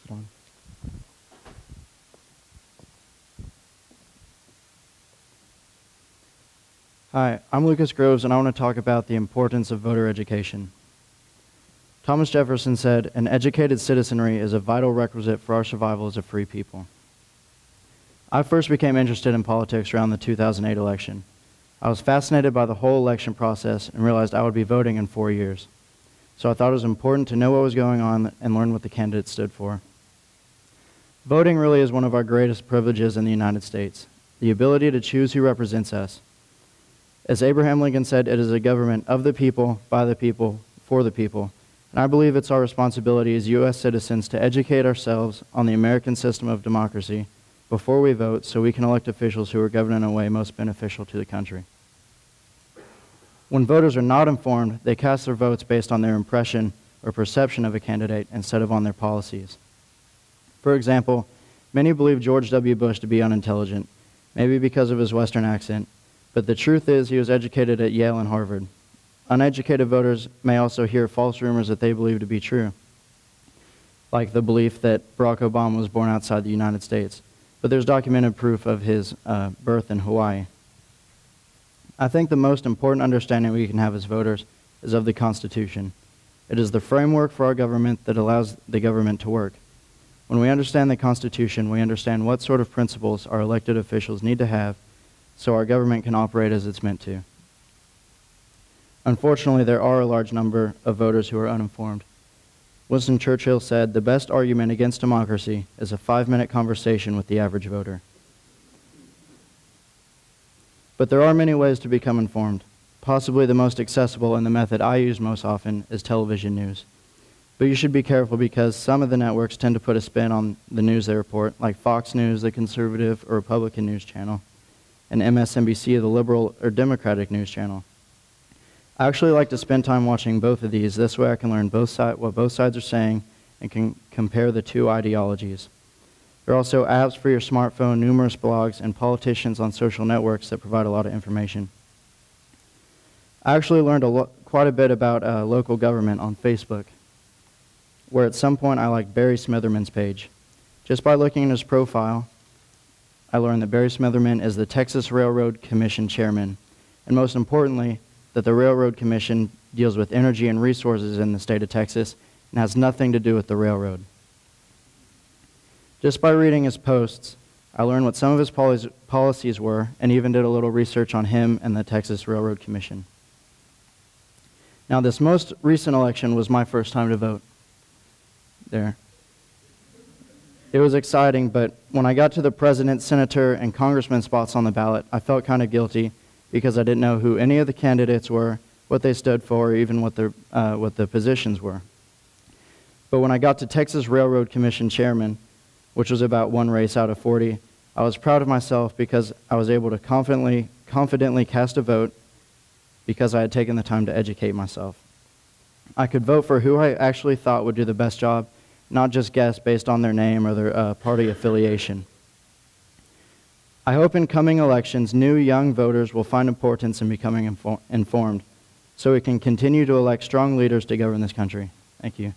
it on. Hi, I'm Lucas Groves, and I want to talk about the importance of voter education. Thomas Jefferson said, "An educated citizenry is a vital requisite for our survival as a free people." I first became interested in politics around the 2008 election. I was fascinated by the whole election process and realized I would be voting in 4 years. So I thought it was important to know what was going on and learn what the candidates stood for. Voting really is one of our greatest privileges in the United States, the ability to choose who represents us. As Abraham Lincoln said, it is a government of the people, by the people, for the people. And I believe it's our responsibility as U.S. citizens to educate ourselves on the American system of democracy before we vote so we can elect officials who are governed in a way most beneficial to the country. When voters are not informed, they cast their votes based on their impression or perception of a candidate instead of on their policies. For example, many believe George W. Bush to be unintelligent, maybe because of his Western accent, but the truth is he was educated at Yale and Harvard. Uneducated voters may also hear false rumors that they believe to be true, like the belief that Barack Obama was born outside the United States, but there's documented proof of his birth in Hawaii. I think the most important understanding we can have as voters is of the Constitution. It is the framework for our government that allows the government to work. When we understand the Constitution, we understand what sort of principles our elected officials need to have so our government can operate as it's meant to. Unfortunately, there are a large number of voters who are uninformed. Winston Churchill said, "The best argument against democracy is a 5-minute conversation with the average voter." But there are many ways to become informed. Possibly the most accessible and the method I use most often is television news. But you should be careful because some of the networks tend to put a spin on the news they report, like Fox News, the conservative or Republican news channel, and MSNBC, the liberal or Democratic news channel. I actually like to spend time watching both of these. This way I can learn what both sides are saying and can compare the two ideologies. There are also apps for your smartphone, numerous blogs, and politicians on social networks that provide a lot of information. I actually learned quite a bit about local government on Facebook, where at some point I liked Barry Smitherman's page. Just by looking at his profile, I learned that Barry Smitherman is the Texas Railroad Commission chairman, and most importantly, that the Railroad Commission deals with energy and resources in the state of Texas and has nothing to do with the railroad. Just by reading his posts, I learned what some of his policies were and even did a little research on him and the Texas Railroad Commission. Now, this most recent election was my first time to vote. There. It was exciting, but when I got to the president, senator, and congressman spots on the ballot, I felt kind of guilty because I didn't know who any of the candidates were, what they stood for, or even what the positions were. But when I got to Texas Railroad Commission chairman, which was about one race out of 40, I was proud of myself because I was able to confidently cast a vote because I had taken the time to educate myself. I could vote for who I actually thought would do the best job, not just guess based on their name or their party affiliation. I hope in coming elections, new young voters will find importance in becoming informed so we can continue to elect strong leaders to govern this country. Thank you.